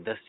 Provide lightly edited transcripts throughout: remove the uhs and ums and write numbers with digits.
10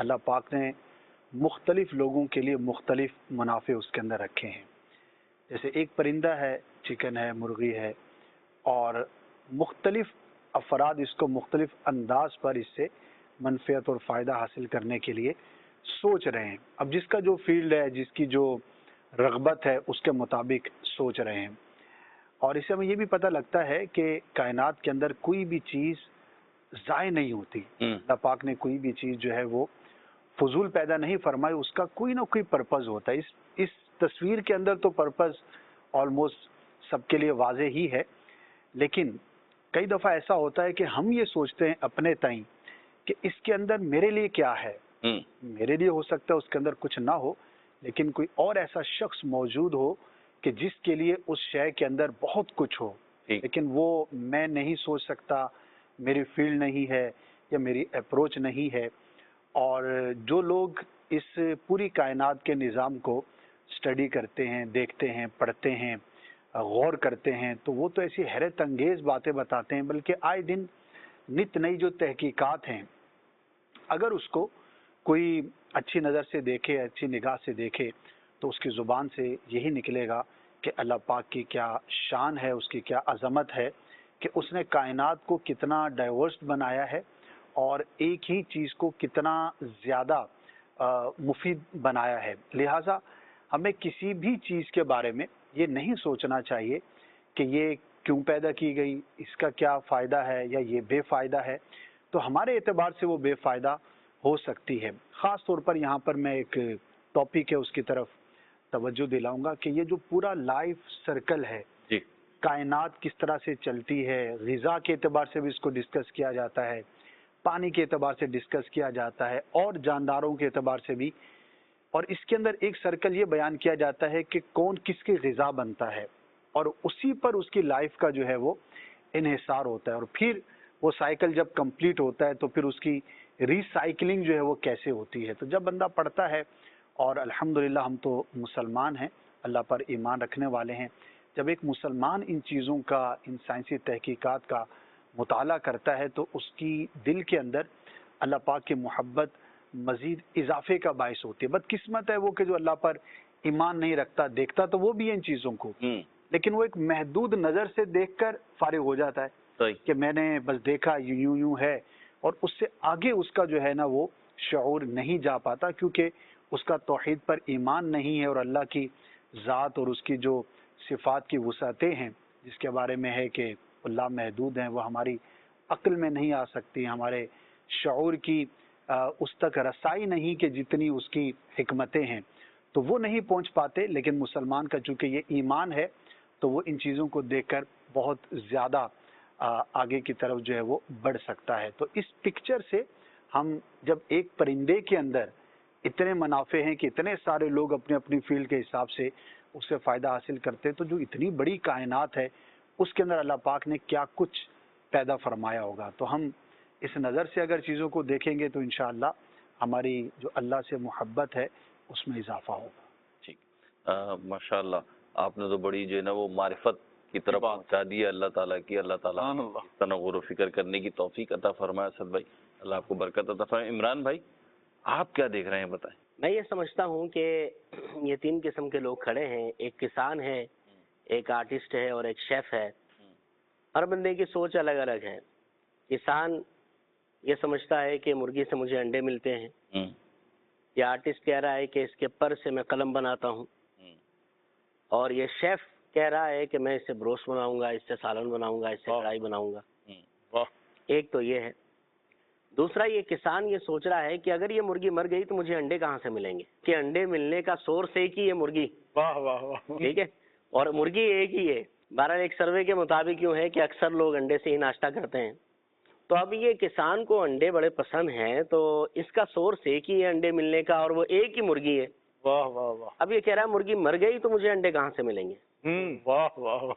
اللہ پاک نے مختلف لوگوں کے لیے مختلف منافع اس کے اندر رکھے ہیں. جیسے ایک پرندہ ہے، چکن ہے، مرغی ہے، اور مختلف افراد اس کو مختلف انداز پر اس سے منفعت اور فائدہ حاصل کرنے کے لیے سوچ رہے ہیں. اب جس کا جو فیلڈ ہے، جس کی جو رغبت ہے، اس کے مطابق سوچ رہے ہیں. اور اس سے ہمیں یہ بھی پتہ لگتا ہے کہ کائنات کے اندر کوئی بھی چیز ضائع نہیں ہوتی. اللہ پاک نے کوئی بھی چیز جو ہے وہ فضول پیدا نہیں فرمائی، اس کا کوئی نہ کوئی پرپز ہوتا ہے. اس تصویر کے اندر تو پرپز آلموسٹ سب کے لیے واضح ہی ہے، لیکن کئی دفعہ ایسا ہوتا ہے کہ ہم یہ سوچتے ہیں اپنے تئیں کہ اس کے اندر میرے لیے کیا ہے. میرے لیے ہو سکتا ہے اس کے اندر کچھ نہ ہو، لیکن کوئی اور ایسا شخص موجود ہو کہ جس کے لیے اس شے کے اندر بہت کچھ ہو، لیکن وہ میں نہیں سوچ سکتا، میری فیلڈ نہیں ہے یا میری اپروچ نہیں ہے. اور جو لوگ اس پوری کائنات کے نظام کو اسٹڈی کرتے ہیں، دیکھتے ہیں، پڑھتے ہیں، غور کرتے ہیں، تو وہ تو ایسی حیرت انگیز باتیں بتاتے ہیں. بلکہ آئے دن نت نئی جو تحقیقات ہیں، اگر اس کو کوئی اچھی نظر سے دیکھے، اچھی نگاہ سے دیکھے، تو اس کی زبان سے یہی نکلے گا کہ اللہ پاک کی کیا شان ہے، اس کی کیا عظمت ہے کہ اس نے کائنات کو کتنا ڈائیورس بنایا ہے اور ایک ہی چیز کو کتنا زیادہ مفید بنایا ہے. لہٰذا ہمیں کسی بھی چیز کے بارے میں یہ نہیں سوچنا چاہیے کہ یہ کیوں پیدا کی گئی، اس کا کیا فائدہ ہے یا یہ بے فائدہ ہے. تو ہمارے اعتبار سے وہ بے فائدہ ہو سکتی ہے. خاص طور پر یہاں پر میں ایک ٹاپک ہے اس کی طرف توجہ دلاؤں گا کہ یہ جو پورا لائف سرکل ہے، کائنات کس طرح سے چلتی ہے، غذا کے اعتبار سے بھی اس کو ڈسکس کیا جاتا ہے، پانی کے اعتبار سے ڈسکس کیا جاتا ہے، اور جانداروں کے اعتبار سے بھی. اور اس کے اندر ایک سرکل یہ بیان کیا جاتا ہے کہ کون کس کی غذا بنتا ہے، اور اسی پر اس کی لائف کا جو ہے وہ انحصار ہوتا ہے. اور پھر وہ سائیکل جب کمپلیٹ ہوتا ہے تو پھر اس کی ری سائیکلنگ جو ہے وہ کیسے ہوتی ہے. تو جب بندہ پڑھتا ہے، اور الحمدللہ ہم تو مسلمان ہیں، اللہ پر ایمان رکھنے والے ہیں، جب ایک مسلمان ان چیزوں کا، ان سائنسی تحقیقات کا مطالعہ کرتا ہے تو اس کی دل کے اندر اللہ پاک کی محبت مزید اضافے کا باعث ہوتی ہے. بدقسمت ہے وہ کہ جو اللہ پر ایمان نہیں رکھتا، دیکھتا تو وہ بھی ہے ان چیزوں کو، لیکن وہ ایک محدود نظر سے دیکھ کر فارغ ہو جاتا ہے کہ میں نے بس دیکھا یوں یوں ہے، اور اس سے آگے اس کا جو ہے نا وہ شعور نہیں جا پاتا، کیونکہ اس کا توحید پر ایمان نہیں ہے، اور اللہ کی ذات اور اس کی جو صفات کی وسعتیں ہیں جس کے بارے میں ہے کہ اللہ محدود ہیں، وہ ہماری عقل میں نہیں آ سکتی، ہمارے شعور کی اس تک رسائی نہیں کہ جتنی اس کی حکمتیں ہیں، تو وہ نہیں پہنچ پاتے. لیکن مسلمان کا چونکہ یہ ایمان ہے تو وہ ان چیزوں کو دیکھ کر بہت زیادہ آگے کی طرف جو ہے وہ بڑھ سکتا ہے. تو اس پکچر سے ہم جب ایک پرندے کے اندر اتنے منافع ہیں کہ اتنے سارے لوگ اپنے اپنی فیلڈ کے حساب سے اس سے فائدہ حاصل کرتے ہیں، تو جو اتنی بڑی کائنات ہے اس کے اندر اللہ پاک نے کیا کچھ پیدا فرمایا ہوگا. تو ہم اس نظر سے اگر چیزوں کو دیکھیں گے تو انشاءاللہ ہماری جو اللہ سے محبت ہے اس میں اضافہ ہوگا. ٹھیک، ماشاءاللہ آپ نے تو بڑی جو ہے نا وہ معرفت کی طرف پہنچا دی ہے اللہ تعالیٰ کی. اللہ تعالیٰ اتنا غور و فکر کرنے کی توفیق عطا فرمائے. اسد بھائی اللہ آپ کو برکت عطا فرمائے. عمران بھائی آپ کیا دیکھ رہے ہیں بتائیں. میں یہ سمجھتا ہوں کہ یہ تین قسم کے لوگ کھڑے ہیں، ایک کسان ہے، ایک آرٹسٹ ہے اور ایک شیف ہے. ہر بندے کی سوچ الگ الگ ہے. کسان یہ سمجھتا ہے کہ مرغی سے مجھے انڈے ملتے ہیں. یہ آرٹسٹ کہہ رہا ہے کہ اس کے پر سے میں قلم بناتا ہوں. اور یہ شیف کہہ رہا ہے کہ میں اس سے بروسٹ بناؤں گا، اس سے سالن بناؤں گا، اس سے کڑھائی بناؤں گا. ایک تو یہ ہے. دوسرا یہ کسان یہ سوچ رہا ہے کہ اگر یہ مرغی مر گئی تو مجھے انڈے کہاں سے ملیں گے، کہ انڈے ملنے کا سورس ایک ہی ہے مرغی. واہ واہ واہ. ٹھیک ہے، اور مرغی ایک ہی ہے. بہرحال ایک سروے کے مطابق یوں ہے کہ اکثر لوگ انڈے سے ہی ناشتہ کرتے ہیں. تو اب یہ کسان کو انڈے بڑے پسند ہیں، تو اس کا سورس ایک ہی ہے انڈے ملنے کا، اور وہ ایک ہی مرغی ہے. واہ واہ واہ. اب یہ کہہ رہا ہے مرغی مر گئی تو مجھے انڈے کہاں سے ملیں گے. واہ واہ.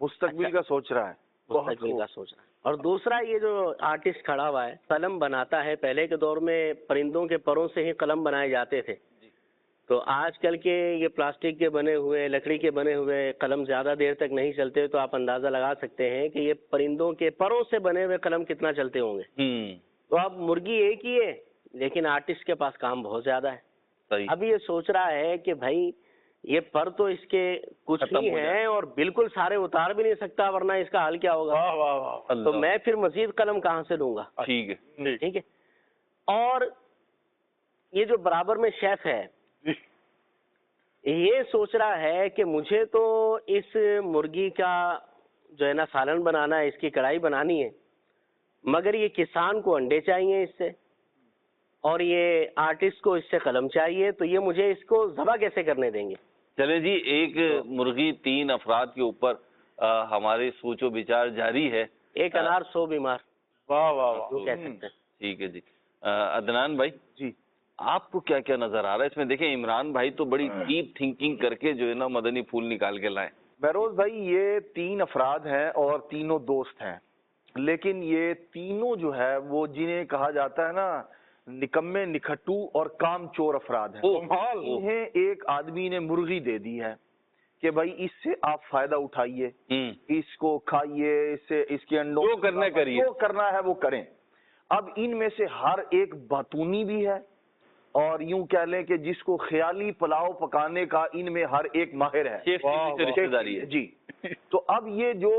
مستقبل کا سوچ رہا ہے. مستقبل کا سوچ رہا ہے. اور دوسرا یہ جو آرٹسٹ کھڑا ہوا ہے قلم بناتا ہے. پہلے کے دور میں پرندوں کے پروں سے ہی قلم بنائے جاتے تھے. تو آج کل کے یہ پلاسٹک کے بنے ہوئے، لکڑی کے بنے ہوئے قلم زیادہ دیر تک نہیں چلتے. تو آپ اندازہ لگا سکتے ہیں کہ یہ پرندوں کے پروں سے بنے ہوئے قلم کتنا چلتے ہوں گے. تو اب مرغی ایک ہی ہے لیکن آرٹسٹ کے پاس کام بہت زیادہ ہے. صحیح. اب یہ سوچ رہا ہے کہ بھائی یہ پر تو اس کے کچھ ختم ہی ہو جائے. ہیں اور بالکل سارے اتار بھی نہیں سکتا ورنہ اس کا حل کیا ہوگا. واہ واہ واہ. تو اللہ. میں پھر مزید قلم کہاں سے لوں گا؟ ٹھیک ہے. ٹھیک ہے. اور یہ جو برابر میں شیف ہے یہ سوچ رہا ہے کہ مجھے تو اس مرغی کا جو ہے نا سالن بنانا ہے، اس کی کڑھائی بنانی ہے، مگر یہ کسان کو انڈے چاہیے اس سے، اور یہ آرٹسٹ کو اس سے قلم چاہیے، تو یہ مجھے اس کو ذبح کیسے کرنے دیں گے؟ چلیں جی، ایک مرغی 3 افراد کے اوپر ہماری سوچ و بچار جاری ہے. ایک انار 100 بیمار، واہ واہ جو واہ. کہہ سکتے ہیں. ٹھیک ہے جی. عدنان بھائی جی آپ کو کیا کیا نظر آ رہا ہے اس میں؟ دیکھیں عمران بھائی تو بڑی ڈیپ تھنکنگ کر کے جو ہے نا مدنی پھول نکال کے لائے. بہروز بھائی، یہ 3 افراد ہیں اور تینوں دوست ہیں، لیکن یہ تینوں جو ہے وہ جنہیں کہا جاتا ہے نا نکمے، نکھٹو اور کام چور افراد ہیں. انہیں ایک آدمی نے مرغی دے دی ہے کہ بھائی اس سے آپ فائدہ اٹھائیے، اس کو کھائیے، اس سے اس کے انڈوں جو کرنا کریے، جو کرنا ہے وہ کریں. اب ان میں سے ہر ایک باتونی بھی ہے، اور یوں کہہ لیں کہ جس کو خیالی پلاؤ پکانے کا ان میں ہر ایک ماہر ہے. شیف کی بھی رشتہ داری ہے. جی. تو اب یہ جو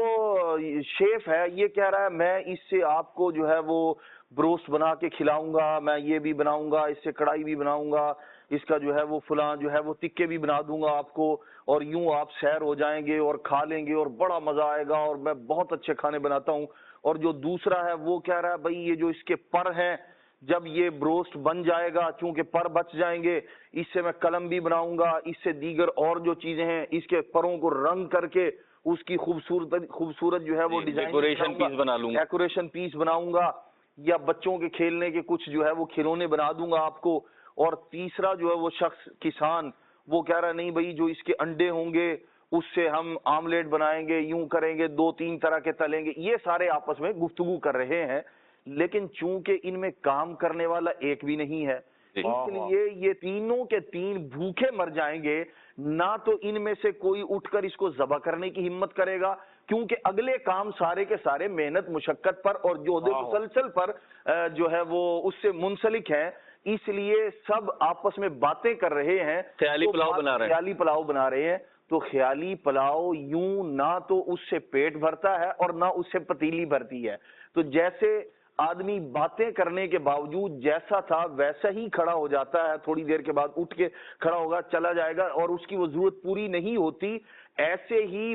شیف ہے یہ کہہ رہا ہے میں اس سے آپ کو جو ہے وہ بروسٹ بنا کے کھلاؤں گا، میں یہ بھی بناؤں گا، اس سے کڑھائی بھی بناؤں گا، اس کا جو ہے وہ فلاں جو ہے وہ تکے بھی بنا دوں گا آپ کو، اور یوں آپ سیر ہو جائیں گے اور کھا لیں گے اور بڑا مزہ آئے گا، اور میں بہت اچھے کھانے بناتا ہوں. اور جو دوسرا ہے وہ کہہ رہا ہے بھائی یہ جو اس کے پر ہیں، جب یہ بروسٹ بن جائے گا چونکہ پر بچ جائیں گے، اس سے میں قلم بھی بناؤں گا، اس سے دیگر اور جو چیزیں ہیں اس کے پروں کو رنگ کر کے اس کی خوبصورت جو ہے وہ ڈیزائن ڈیکوریشن پیس بنا لوں گا، ڈیکوریشن پیس بناؤں گا، یا بچوں کے کھیلنے کے کچھ جو ہے وہ کھلونے بنا دوں گا آپ کو. اور تیسرا جو ہے وہ شخص کسان وہ کہہ رہا ہے نہیں بھائی جو اس کے انڈے ہوں گے اس سے ہم آملیٹ بنائیں گے، یوں کریں گے، 2-3 طرح کے تلیں گے. یہ سارے آپس میں گفتگو کر رہے ہیں، لیکن چونکہ ان میں کام کرنے والا ایک بھی نہیں ہے، اس لیے یہ تینوں کے تین بھوکے مر جائیں گے. نہ تو ان میں سے کوئی اٹھ کر اس کو ذبح کرنے کی ہمت کرے گا، کیونکہ اگلے کام سارے کے سارے محنت مشقت پر اور جہد مسلسل پر جو ہے وہ اس سے منسلک ہیں. اس لیے سب آپس میں باتیں کر رہے ہیں، خیالی پلاؤ بنا رہے ہیں. خیالی پلاؤ بنا رہے ہیں. تو خیالی پلاؤ یوں نہ تو اس سے پیٹ بھرتا ہے اور نہ اس سے پتیلی بھرتی ہے. تو جیسے آدمی باتیں کرنے کے باوجود جیسا تھا ویسا ہی کھڑا ہو جاتا ہے، تھوڑی دیر کے بعد اٹھ کے کھڑا ہوگا، چلا جائے گا اور اس کی وہ ضرورت پوری نہیں ہوتی. ایسے ہی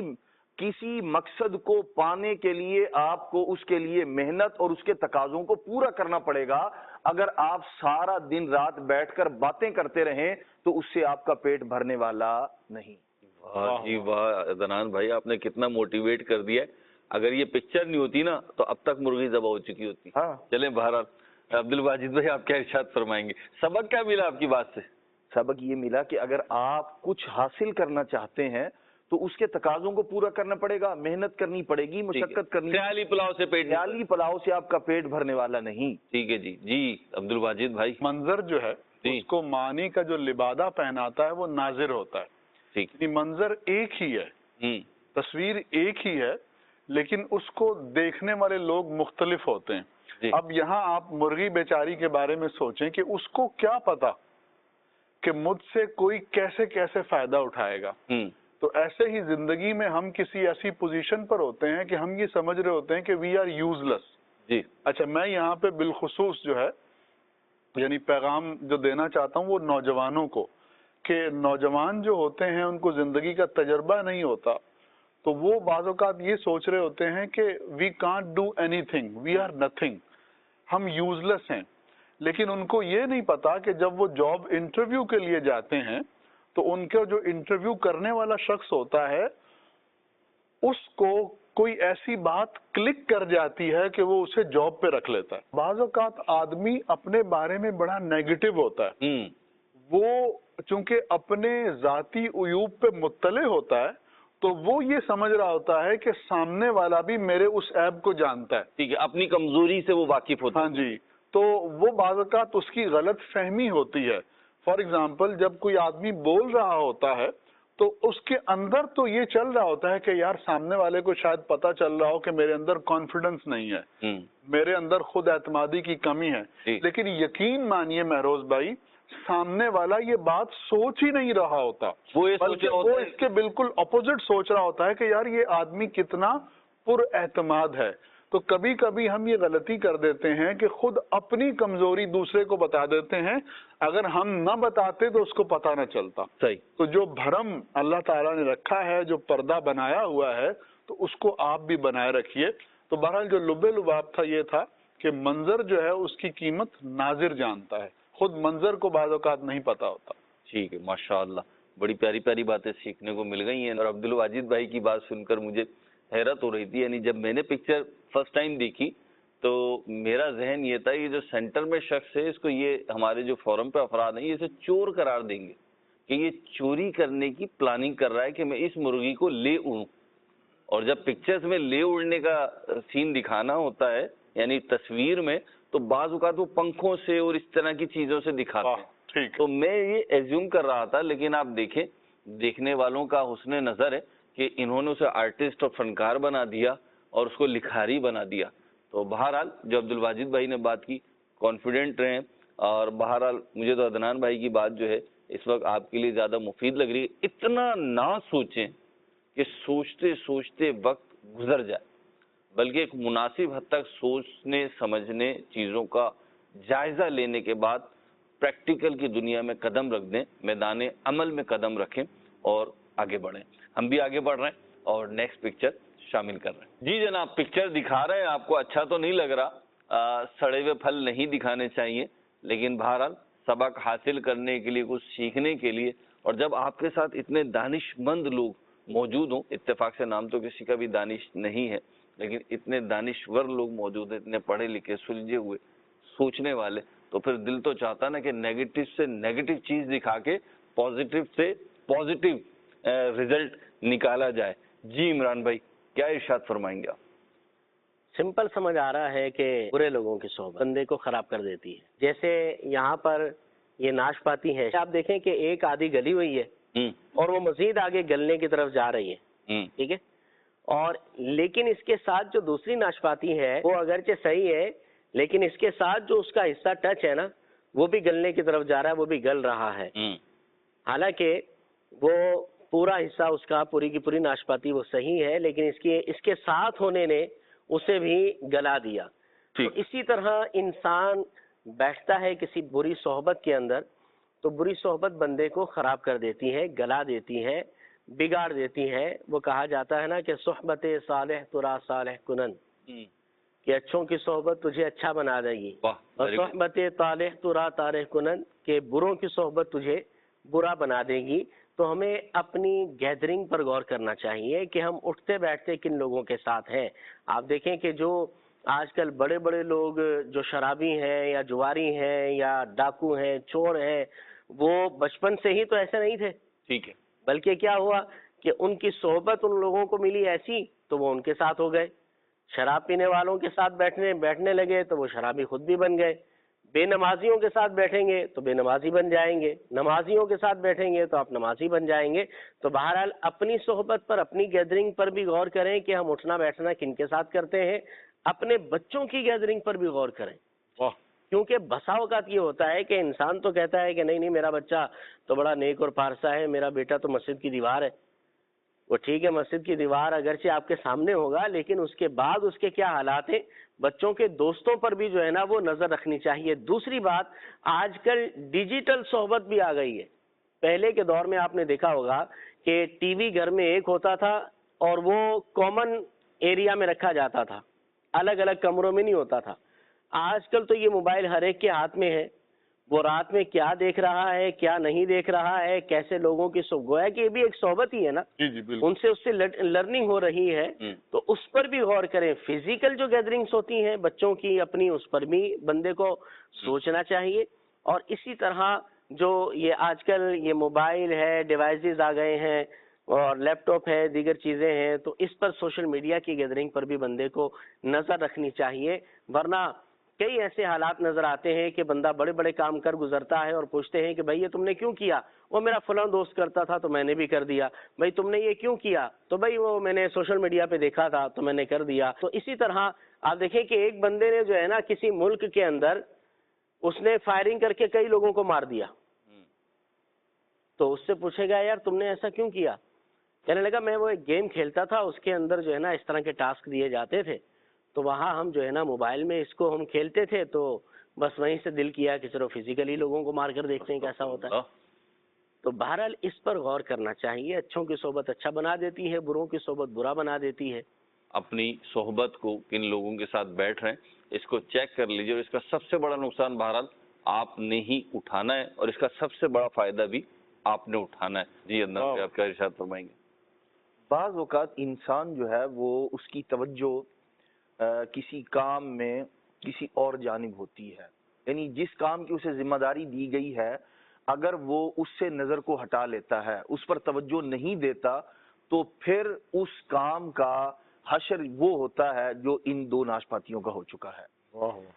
کسی مقصد کو پانے کے لیے آپ کو اس کے لیے محنت اور اس کے تقاضوں کو پورا کرنا پڑے گا. اگر آپ سارا دن رات بیٹھ کر باتیں کرتے رہیں تو اس سے آپ کا پیٹ بھرنے والا نہیں. واہ جی واہ عدنان بھائی، آپ نے کتنا موٹیویٹ کر دیا ہے. اگر یہ پکچر نہیں ہوتی نا تو اب تک مرغی ذبح ہو چکی ہوتی. چلیں بہرحال عبد الواجد بھائی آپ کیا ارشاد فرمائیں گے؟ سبق کیا ملا آپ کی بات سے؟ سبق یہ ملا کہ اگر آپ کچھ حاصل کرنا چاہتے ہیں تو اس کے تقاضوں کو پورا کرنا پڑے گا، محنت کرنی پڑے گی، مشقت کرنی. خیالی پلاؤ سے پیٹ، خیالی پلاؤ سے آپ کا پیٹ بھرنے والا نہیں. ٹھیک ہے جی. جی عبد الواجد بھائی، منظر جو ہے اس کو معنی کا جو لبادہ پہناتا ہے وہ ناظر ہوتا ہے. ٹھیک، منظر ایک ہی ہے، تصویر ایک ہی ہے، لیکن اس کو دیکھنے والے لوگ مختلف ہوتے ہیں. اب یہاں آپ مرغی بیچاری کے بارے میں سوچیں کہ اس کو کیا پتا کہ مجھ سے کوئی کیسے کیسے فائدہ اٹھائے گا. تو ایسے ہی زندگی میں ہم کسی ایسی پوزیشن پر ہوتے ہیں کہ ہم یہ سمجھ رہے ہوتے ہیں کہ وی آر یوز لیس. جی اچھا، میں یہاں پہ بالخصوص جو ہے یعنی پیغام جو دینا چاہتا ہوں وہ نوجوانوں کو، کہ نوجوان جو ہوتے ہیں ان کو زندگی کا تجربہ نہیں ہوتا، تو وہ بعض اوقات یہ سوچ رہے ہوتے ہیں کہ we can't do anything, we are nothing, ہم یوز لیس ہیں. لیکن ان کو یہ نہیں پتا کہ جب وہ جاب انٹرویو کے لیے جاتے ہیں تو ان کا جو انٹرویو کرنے والا شخص ہوتا ہے اس کو کوئی ایسی بات کلک کر جاتی ہے کہ وہ اسے جاب پہ رکھ لیتا ہے. بعض اوقات آدمی اپنے بارے میں بڑا نیگیٹو ہوتا ہے، وہ چونکہ اپنے ذاتی عیوب پہ مطلع ہوتا ہے تو وہ یہ سمجھ رہا ہوتا ہے کہ سامنے والا بھی میرے اس عیب کو جانتا ہے. ٹھیک ہے، اپنی کمزوری سے وہ واقف ہوتا ہے. ہاں جی. تو وہ بعض اوقات اس کی غلط فہمی ہوتی ہے. فار ایگزامپل جب کوئی آدمی بول رہا ہوتا ہے تو اس کے اندر تو یہ چل رہا ہوتا ہے کہ یار سامنے والے کو شاید پتا چل رہا ہو کہ میرے اندر کانفیڈنس نہیں ہے، میرے اندر خود اعتمادی کی کمی ہے، لیکن یقین مانیے مہروز بھائی سامنے والا یہ بات سوچ ہی نہیں رہا ہوتا، بلکہ وہ اس کے بالکل اپوزٹ سوچ رہا ہوتا ہے کہ یار یہ آدمی کتنا پر اعتماد ہے۔ تو کبھی کبھی ہم یہ غلطی کر دیتے ہیں کہ خود اپنی کمزوری دوسرے کو بتا دیتے ہیں، اگر ہم نہ بتاتے تو اس کو پتہ نہ چلتا۔ صحیح۔ تو جو بھرم اللہ تعالیٰ نے رکھا ہے، جو پردہ بنایا ہوا ہے، تو اس کو آپ بھی بنائے رکھیے۔ تو بہرحال جو لب لباب تھا یہ تھا کہ منظر جو ہے اس کی قیمت ناظر جانتا ہے، خود منظر کو بعض اوقات نہیں پتا ہوتا۔ ٹھیک ہے، ماشاءاللہ بڑی پیاری پیاری باتیں سیکھنے کو مل گئی ہیں، اور عبدالواجد بھائی کی بات سن کر مجھے حیرت ہو رہی تھی، یعنی جب میں نے پکچر فرسٹ ٹائم دیکھی تو میرا ذہن یہ تھا یہ جو سینٹر میں شخص ہے اس کو یہ ہمارے جو فورم پہ افراد ہیں یہ اسے چور قرار دیں گے کہ یہ چوری کرنے کی پلاننگ کر رہا ہے کہ میں اس مرغی کو لے اڑوں، اور جب پکچرز میں لے اڑنے کا سین دکھانا ہوتا ہے یعنی تصویر میں، تو بعض اوقات وہ پنکھوں سے اور اس طرح کی چیزوں سے دکھاتے ہیں، تو میں یہ ایزیوم کر رہا تھا، لیکن آپ دیکھیں دیکھنے والوں کا حسن نظر ہے کہ انہوں نے اسے آرٹسٹ اور فنکار بنا دیا اور اس کو لکھاری بنا دیا۔ تو بہرحال جو عبدالواجد بھائی نے بات کی، کانفیڈنٹ رہیں، اور بہرحال مجھے تو عدنان بھائی کی بات جو ہے اس وقت آپ کے لیے زیادہ مفید لگ رہی ہے، اتنا نہ سوچیں کہ سوچتے سوچتے وقت گزر جائے، بلکہ ایک مناسب حد تک سوچنے سمجھنے چیزوں کا جائزہ لینے کے بعد پریکٹیکل کی دنیا میں قدم رکھ دیں، میدان عمل میں قدم رکھیں اور آگے بڑھیں۔ ہم بھی آگے بڑھ رہے ہیں اور نیکسٹ پکچر شامل کر رہے ہیں۔ جی جناب، پکچر دکھا رہے ہیں، آپ کو اچھا تو نہیں لگ رہا، سڑے ہوئے پھل نہیں دکھانے چاہیے، لیکن بہرحال سبق حاصل کرنے کے لیے، کچھ سیکھنے کے لیے، اور جب آپ کے ساتھ اتنے دانش مند لوگ موجود ہوں، اتفاق سے نام تو کسی کا بھی دانش نہیں ہے، لیکن اتنے دانشور لوگ موجود ہیں، اتنے پڑھے لکھے سلجھے ہوئے سوچنے والے، تو پھر دل تو چاہتا نا کہ نیگیٹو سے نیگیٹو چیز دکھا کے پازیٹیو سے پازیٹیو ریزلٹ نکالا جائے۔ جی عمران بھائی کیا ارشاد فرمائیں گے آپ؟ سمپل سمجھ آ رہا ہے کہ برے لوگوں کی صحبت بندے کو خراب کر دیتی ہے۔ جیسے یہاں پر یہ ناشپاتی ہے، آپ دیکھیں کہ ایک آدھی گلی ہوئی ہے اور وہ مزید آگے گلنے کی طرف جا رہی ہے، ٹھیک ہے، اور لیکن اس کے ساتھ جو دوسری ناشپاتی ہے وہ اگرچہ صحیح ہے، لیکن اس کے ساتھ جو اس کا حصہ ٹچ ہے نا، وہ بھی گلنے کی طرف جا رہا ہے، وہ بھی گل رہا ہے۔ حالانکہ وہ پورا حصہ اس کا، پوری کی پوری ناشپاتی وہ صحیح ہے، لیکن اس کے ساتھ ہونے نے اسے بھی گلا دیا۔ تو اسی طرح انسان بیٹھتا ہے کسی بری صحبت کے اندر، تو بری صحبت بندے کو خراب کر دیتی ہے، گلا دیتی ہے، بگاڑ دیتی ہے۔ وہ کہا جاتا ہے نا کہ صحبت صالح ترا صالح کنن، کہ اچھوں کی صحبت تجھے اچھا بنا دے گی، اور صحبت طالح ترا طالح کنن، کہ بروں کی صحبت تجھے برا بنا دے گی۔ تو ہمیں اپنی گیدرنگ پر غور کرنا چاہیے کہ ہم اٹھتے بیٹھتے کن لوگوں کے ساتھ ہیں۔ آپ دیکھیں کہ جو آج کل بڑے بڑے لوگ جو شرابی ہیں یا جواری ہیں یا ڈاکو ہیں، چور ہیں، وہ بچپن سے ہی تو ایسے نہیں تھے، ٹھیک ہے، بلکہ کیا ہوا کہ ان کی صحبت ان لوگوں کو ملی ایسی تو وہ ان کے ساتھ ہو گئے۔ شراب پینے والوں کے ساتھ بیٹھنے لگے تو وہ شرابی خود بھی بن گئے۔ بے نمازیوں کے ساتھ بیٹھیں گے تو بے نمازی بن جائیں گے، نمازیوں کے ساتھ بیٹھیں گے تو آپ نمازی بن جائیں گے۔ تو بہرحال اپنی صحبت پر، اپنی گیدرنگ پر بھی غور کریں کہ ہم اٹھنا بیٹھنا کن کے ساتھ کرتے ہیں۔ اپنے بچوں کی گیدرنگ پر بھی غور کریں، کیونکہ بسا اوقات یہ ہوتا ہے کہ انسان تو کہتا ہے کہ نہیں میرا بچہ تو بڑا نیک اور پارسا ہے، میرا بیٹا تو مسجد کی دیوار ہے۔ وہ ٹھیک ہے، مسجد کی دیوار اگرچہ آپ کے سامنے ہوگا، لیکن اس کے بعد اس کے کیا حالات ہیں، بچوں کے دوستوں پر بھی جو ہے نا وہ نظر رکھنی چاہیے۔ دوسری بات، آج کل ڈیجیٹل صحبت بھی آ گئی ہے۔ پہلے کے دور میں آپ نے دیکھا ہوگا کہ ٹی وی گھر میں ایک ہوتا تھا اور وہ کامن ایریا میں رکھا جاتا تھا، الگ الگ کمروں میں نہیں ہوتا تھا۔ آج کل تو یہ موبائل ہر ایک کے ہاتھ میں ہے، وہ رات میں کیا دیکھ رہا ہے، کیا نہیں دیکھ رہا ہے، کیسے لوگوں کی گویا کہ یہ بھی ایک صحبت ہی ہے نا، ان سے اس سے لرننگ ہو رہی ہے، تو اس پر بھی غور کریں۔ فزیکل جو گیدرنگز ہوتی ہیں بچوں کی اپنی، اس پر بھی بندے کو سوچنا چاہیے۔ اور اسی طرح جو یہ آج کل یہ موبائل ہے، ڈیوائسز آ گئے ہیں اور لیپ ٹاپ ہے، دیگر چیزیں ہیں، تو اس پر سوشل میڈیا کی گیدرنگ پر بھی بندے کو نظر رکھنی چاہیے، ورنہ کئی ایسے حالات نظر آتے ہیں کہ بندہ بڑے بڑے کام کر گزرتا ہے اور پوچھتے ہیں کہ بھائی یہ تم نے کیوں کیا؟ وہ میرا فلاں دوست کرتا تھا تو میں نے بھی کر دیا. بھائی تم نے یہ کیوں کیا؟ تو بھائی وہ میں نے سوشل میڈیا پہ دیکھا تھا تو میں نے کر دیا. تو اسی طرح آپ دیکھیں کہ ایک بندے نے جو ہے نا کسی ملک کے اندر اس نے فائرنگ کر کے کئی لوگوں کو مار دیا. تو اس سے پوچھے گا یار تم نے ایسا کیوں کیا؟ کہنے لگا میں وہ ایک گیم کھیلتا تھا, اس کے اندر جو ہے نا اس طرح کے ٹاسک دیے جاتے تھے, تو وہاں ہم جو ہے نا موبائل میں اس کو ہم کھیلتے تھے, تو بس وہیں سے دل کیا کہ چلو فزیکلی لوگوں کو مار کر دیکھتے ہیں کیسا ہوتا ہے. تو بہرحال اس پر غور کرنا چاہیے. اچھوں کی صحبت اچھا بنا دیتی ہے, بروں کی صحبت برا بنا دیتی ہے. اپنی صحبت کو کن لوگوں کے ساتھ بیٹھ رہے ہیں اس کو چیک کر لیجیے, اور اس کا سب سے بڑا نقصان بہرحال آپ نے ہی اٹھانا ہے, اور اس کا سب سے بڑا فائدہ بھی آپ نے اٹھانا ہے. جی عدنان بھائی آپ کیا ارشاد فرمائیں گے؟ بعض اوقات انسان جو ہے وہ اس کی توجہ کسی کام میں کسی اور جانب ہوتی ہے, یعنی جس کام کی اسے ذمہ داری دی گئی ہے اگر وہ اس سے نظر کو ہٹا لیتا ہے, اس پر توجہ نہیں دیتا, تو پھر اس کام کا حشر وہ ہوتا ہے جو ان دو ناشپاتیوں کا ہو چکا ہے.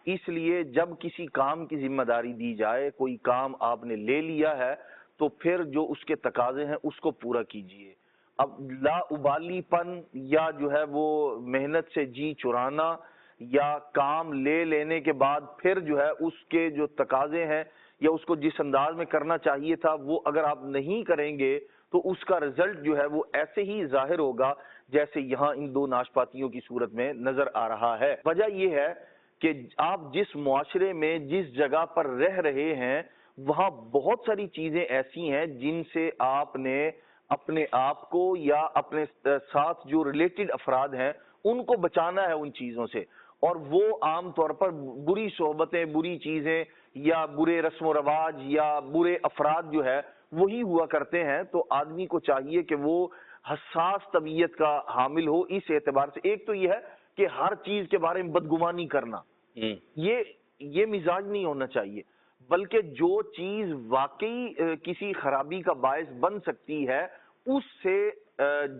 اس لیے جب کسی کام کی ذمہ داری دی جائے, کوئی کام آپ نے لے لیا ہے, تو پھر جو اس کے تقاضے ہیں اس کو پورا کیجئے. اب لا ابالی پن یا جو ہے وہ محنت سے جی چرانا یا کام لے لینے کے بعد پھر جو ہے اس کے جو تقاضے ہیں یا اس کو جس انداز میں کرنا چاہیے تھا وہ اگر آپ نہیں کریں گے تو اس کا رزلٹ جو ہے وہ ایسے ہی ظاہر ہوگا جیسے یہاں ان دو ناشپاتیوں کی صورت میں نظر آ رہا ہے. وجہ یہ ہے کہ آپ جس معاشرے میں جس جگہ پر رہ رہے ہیں وہاں بہت ساری چیزیں ایسی ہیں جن سے آپ نے اپنے آپ کو یا اپنے ساتھ جو ریلیٹڈ افراد ہیں ان کو بچانا ہے ان چیزوں سے, اور وہ عام طور پر بری صحبتیں, بری چیزیں یا برے رسم و رواج یا برے افراد جو ہے وہی ہوا کرتے ہیں. تو آدمی کو چاہیے کہ وہ حساس طبیعت کا حامل ہو اس اعتبار سے. ایک تو یہ ہے کہ ہر چیز کے بارے میں بدگمانی کرنا, یہ مزاج نہیں ہونا چاہیے, بلکہ جو چیز واقعی کسی خرابی کا باعث بن سکتی ہے اس سے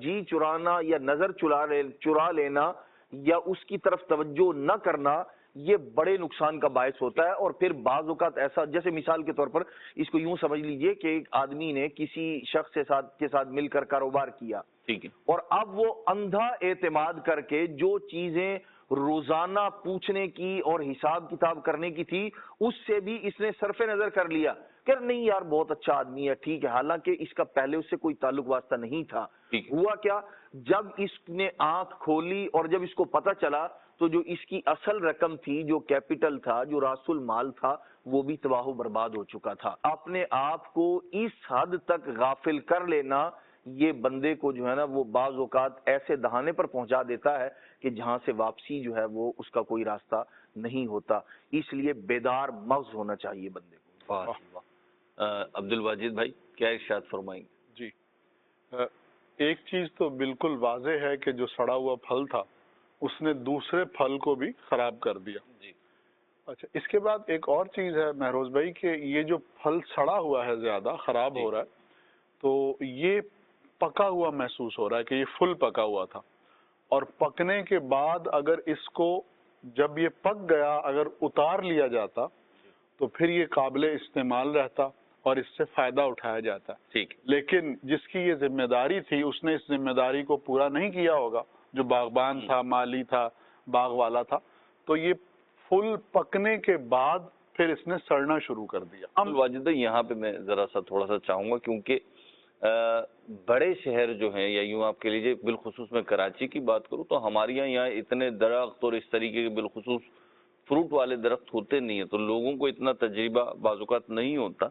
جی چرانا یا نظر چرا لینا یا اس کی طرف توجہ نہ کرنا یہ بڑے نقصان کا باعث ہوتا ہے. اور پھر بعض اوقات ایسا, جیسے مثال کے طور پر اس کو یوں سمجھ لیجئے کہ ایک آدمی نے کسی شخص کے ساتھ مل کر کاروبار کیا, ٹھیک ہے, اور اب وہ اندھا اعتماد کر کے جو چیزیں روزانہ پوچھنے کی اور حساب کتاب کرنے کی تھی اس سے بھی اس نے صرف نظر کر لیا کہ نہیں یار بہت اچھا آدمی ہے, ٹھیک ہے, حالانکہ اس کا پہلے اس سے کوئی تعلق واسطہ نہیں تھا. ہوا کیا, جب اس نے آنکھ کھولی اور جب اس کو پتہ چلا تو جو اس کی اصل رقم تھی, جو کیپٹل تھا, جو راس المال تھا, وہ بھی تباہ و برباد ہو چکا تھا. اپنے آپ کو اس حد تک غافل کر لینا یہ بندے کو جو ہے نا وہ بعض اوقات ایسے دہانے پر پہنچا دیتا ہے کہ جہاں سے واپسی جو ہے وہ اس کا کوئی راستہ نہیں ہوتا. اس لیے بیدار مغز ہونا چاہیے بندے کو. عبد الواجد بھائی کیا ارشاد فرمائیں گے؟ جی, ایک چیز تو بالکل واضح ہے کہ جو سڑا ہوا پھل تھا اس نے دوسرے پھل کو بھی خراب کر دیا. جی اچھا, اس کے بعد ایک اور چیز ہے مہروز بھائی کہ یہ جو پھل سڑا ہوا ہے, زیادہ خراب ہو رہا ہے, تو یہ پکا ہوا محسوس ہو رہا ہے کہ یہ فل پکا ہوا تھا, اور پکنے کے بعد اگر اس کو جب یہ پک گیا اگر اتار لیا جاتا تو پھر یہ قابل استعمال رہتا اور اس سے فائدہ اٹھایا جاتا. ٹھیک, لیکن جس کی یہ ذمہ داری تھی اس نے اس ذمہ داری کو پورا نہیں کیا ہوگا, جو باغبان تھا, مالی تھا, باغ والا تھا, تو یہ پھل پکنے کے بعد پھر اس نے سڑنا شروع کر دیا. عبد الواجد یہاں پہ میں ذرا سا تھوڑا سا چاہوں گا, کیونکہ بڑے شہر جو ہیں یا یوں آپ کے لیجیے بالخصوص میں کراچی کی بات کروں تو ہمارے یہاں اتنے درخت اور اس طریقے کے بالخصوص فروٹ والے درخت ہوتے نہیں ہیں, تو لوگوں کو اتنا تجربہ بعض اوقات نہیں ہوتا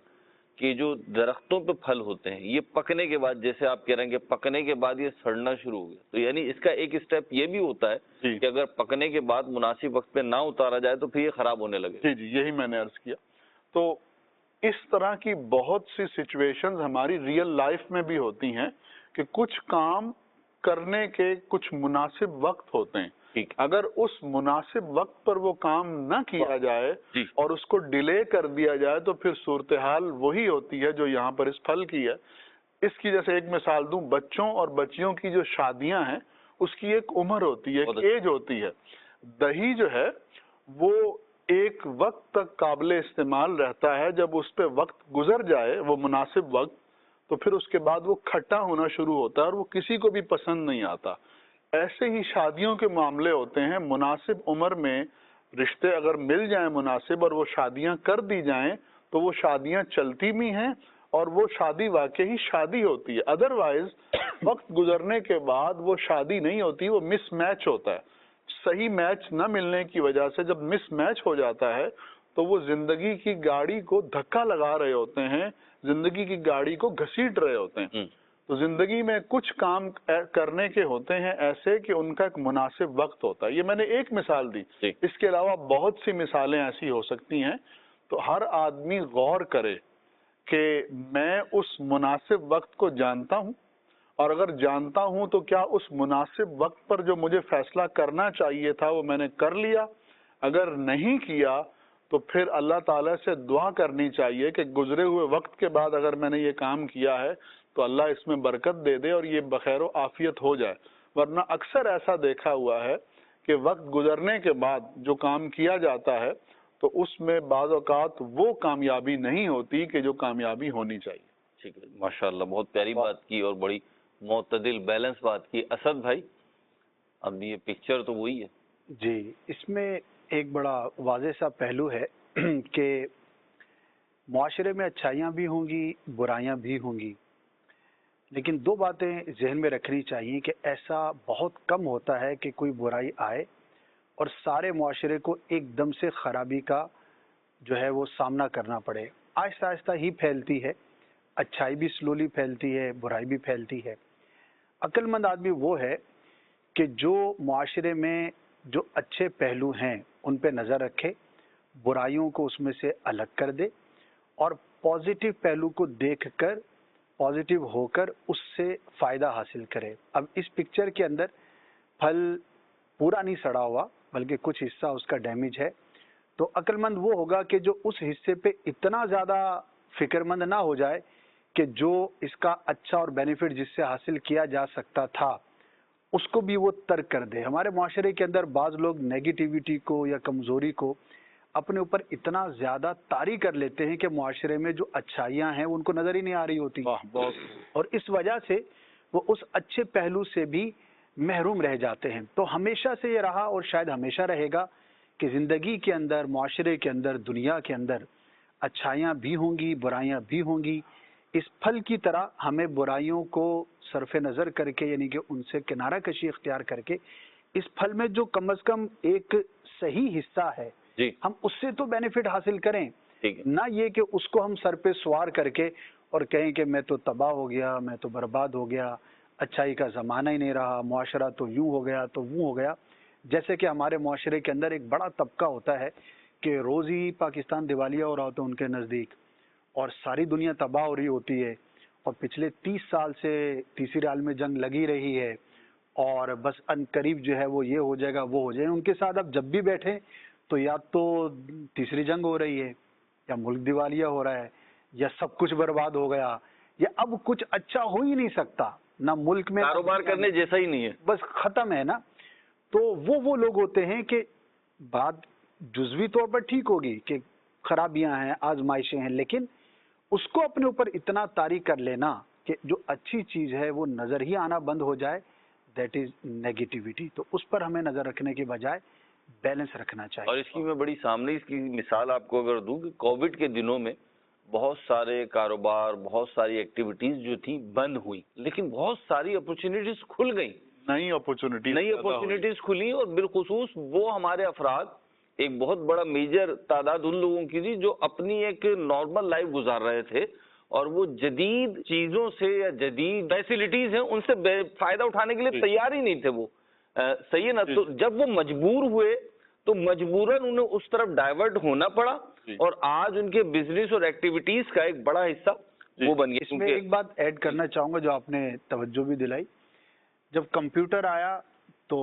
کہ جو درختوں پہ پھل ہوتے ہیں یہ پکنے کے بعد, جیسے آپ کہہ رہے ہیں کہ پکنے کے بعد یہ سڑنا شروع ہو گیا, تو یعنی اس کا ایک اسٹیپ یہ بھی ہوتا ہے کہ اگر پکنے کے بعد مناسب وقت پہ نہ اتارا جائے تو پھر یہ خراب ہونے لگے. جی جی, یہی میں نے عرض کیا. تو اس طرح کی بہت سی سچویشنز ہماری ریئل لائف میں بھی ہوتی ہیں کہ کچھ کام کرنے کے کچھ مناسب وقت ہوتے ہیں, اگر اس مناسب وقت پر وہ کام نہ کیا جائے اور اس کو ڈیلے کر دیا جائے تو پھر صورتحال وہی ہوتی ہے جو یہاں پر اس پھل کی ہے. اس کی جیسے ایک مثال دوں, بچوں اور بچیوں کی جو شادیاں ہیں اس کی ایک عمر ہوتی ہے, ایک ایج ہوتی ہے. دہی جو ہے وہ ایک وقت تک قابل استعمال رہتا ہے، جب اس پہ وقت گزر جائے وہ مناسب وقت، تو پھر اس کے بعد وہ کھٹا ہونا شروع ہوتا ہے اور وہ کسی کو بھی پسند نہیں آتا۔ ایسے ہی شادیوں کے معاملے ہوتے ہیں، مناسب عمر میں رشتے اگر مل جائیں مناسب اور وہ شادیاں کر دی جائیں تو وہ شادیاں چلتی بھی ہیں اور وہ شادی واقعی شادی ہوتی ہے۔ ادروائز وقت گزرنے کے بعد وہ شادی نہیں ہوتی، وہ مس میچ ہوتا ہے۔ صحیح میچ نہ ملنے کی وجہ سے جب مس میچ ہو جاتا ہے تو وہ زندگی کی گاڑی کو دھکا لگا رہے ہوتے ہیں، زندگی کی گاڑی کو گھسیٹ رہے ہوتے ہیں۔ تو زندگی میں کچھ کام کرنے کے ہوتے ہیں ایسے کہ ان کا ایک مناسب وقت ہوتا ہے۔ یہ میں نے ایک مثال دی، اس کے علاوہ بہت سی مثالیں ایسی ہو سکتی ہیں۔ تو ہر آدمی غور کرے کہ میں اس مناسب وقت کو جانتا ہوں، اور اگر جانتا ہوں تو کیا اس مناسب وقت پر جو مجھے فیصلہ کرنا چاہیے تھا وہ میں نے کر لیا؟ اگر نہیں کیا تو پھر اللہ تعالیٰ سے دعا کرنی چاہیے کہ گزرے ہوئے وقت کے بعد اگر میں نے یہ کام کیا ہے تو اللہ اس میں برکت دے دے اور یہ بخیر و عافیت ہو جائے۔ ورنہ اکثر ایسا دیکھا ہوا ہے کہ وقت گزرنے کے بعد جو کام کیا جاتا ہے تو اس میں بعض اوقات وہ کامیابی نہیں ہوتی کہ جو کامیابی ہونی چاہیے۔ ٹھیک ہے، ماشاءاللہ بہت پیاری بات کی اور بڑی معتدل بیلنس بات کی۔ اسد بھائی، اب یہ پکچر تو وہی ہے جی، اس میں ایک بڑا واضح سا پہلو ہے کہ معاشرے میں اچھائیاں بھی ہوں گی، برائیاں بھی ہوں گی، لیکن دو باتیں ذہن میں رکھنی چاہیے کہ ایسا بہت کم ہوتا ہے کہ کوئی برائی آئے اور سارے معاشرے کو ایک دم سے خرابی کا جو ہے وہ سامنا کرنا پڑے۔ آہستہ آہستہ ہی پھیلتی ہے، اچھائی بھی سلولی پھیلتی ہے، برائی بھی پھیلتی ہے۔ عقل مند آدمی وہ ہے کہ جو معاشرے میں جو اچھے پہلو ہیں ان پہ نظر رکھے، برائیوں کو اس میں سے الگ کر دے اور پازیٹیو پہلو کو دیکھ کر پازیٹیو ہو کر اس سے فائدہ حاصل کرے۔ اب اس پکچر کے اندر پھل پورا نہیں سڑا ہوا بلکہ کچھ حصہ اس کا ڈیمیج ہے، تو عقل مند وہ ہوگا کہ جو اس حصے پہ اتنا زیادہ فکر مند نہ ہو جائے کہ جو اس کا اچھا اور بینیفٹ جس سے حاصل کیا جا سکتا تھا اس کو بھی وہ ترک کر دے۔ ہمارے معاشرے کے اندر بعض لوگ نیگیٹیوٹی کو یا کمزوری کو اپنے اوپر اتنا زیادہ طاری کر لیتے ہیں کہ معاشرے میں جو اچھائیاں ہیں ان کو نظر ہی نہیں آ رہی ہوتی، اور اس وجہ سے وہ اس اچھے پہلو سے بھی محروم رہ جاتے ہیں۔ تو ہمیشہ سے یہ رہا اور شاید ہمیشہ رہے گا کہ زندگی کے اندر، معاشرے کے اندر، دنیا کے اندر اچھائیاں بھی ہوں گی، برائیاں بھی ہوں گی۔ اس پھل کی طرح ہمیں برائیوں کو صرف نظر کر کے، یعنی کہ ان سے کنارہ کشی اختیار کر کے، اس پھل میں جو کم از کم ایک صحیح حصہ ہے ہم اس سے تو بینیفٹ حاصل کریں، نہ یہ کہ اس کو ہم سر پہ سوار کر کے اور کہیں کہ میں تو تباہ ہو گیا، میں تو برباد ہو گیا، اچھائی کا زمانہ ہی نہیں رہا، معاشرہ تو یوں ہو گیا تو وہ ہو گیا۔ جیسے کہ ہمارے معاشرے کے اندر ایک بڑا طبقہ ہوتا ہے کہ روز ہی پاکستان دیوالیہ ہو رہا ہوتا ہے ان کے نزدیک اور ساری دنیا تباہ ہو رہی ہوتی ہے، اور پچھلے 30 سال سے تیسری عالمی جنگ لگی رہی ہے اور بس ان قریب جو ہے وہ یہ ہو جائے گا وہ ہو جائے گا۔ ان کے ساتھ اب جب بھی بیٹھے تو یا تو تیسری جنگ ہو رہی ہے یا ملک دیوالیہ ہو رہا ہے یا سب کچھ برباد ہو گیا یا اب کچھ اچھا ہو ہی نہیں سکتا، نہ ملک میں کاروبار کرنے جیسا ہی نہیں ہے، بس ختم ہے نا۔ تو وہ لوگ ہوتے ہیں کہ بات جزوی طور پر ٹھیک ہوگی کہ خرابیاں ہیں، آزمائشیں ہیں، لیکن اس کو اپنے اوپر اتنا طاری کر لینا کہ جو اچھی چیز ہے وہ نظر ہی آنا بند ہو جائے، دیٹ از نیگیٹیوٹی۔ تو اس پر ہمیں نظر رکھنے کے بجائے بیلنس رکھنا چاہیے۔ اور اس کی میں بڑی سامنے اس کی مثال آپ کو اگر دوں کہ کووڈ کے دنوں میں بہت سارے کاروبار، بہت ساری ایکٹیویٹیز جو تھیں بند ہوئی، لیکن بہت ساری اپرچونیٹیز کھل گئیں، نئی اپرچونیٹیز کھلی، اور بالخصوص وہ ہمارے افراد، ایک بہت بڑا میجر تعداد ان لوگوں کی تھی جو اپنی ایک نارمل لائف گزار رہے تھے اور وہ جدید چیزوں سے یا جدید فیسلٹیز ہیں ان سے فائدہ اٹھانے کے لیے تیار ہی نہیں تھے وہ، صحیح ہے نا؟ تو جب وہ مجبور ہوئے تو مجبوراً انہیں اس طرف ڈائیورٹ ہونا پڑا، اور آج ان کے بزنس اور ایکٹیویٹیز کا ایک بڑا حصہ وہ بن گیا۔ اس میں ایک بات ایڈ کرنا چاہوں گا جو آپ نے توجہ بھی دلائی، جب کمپیوٹر آیا تو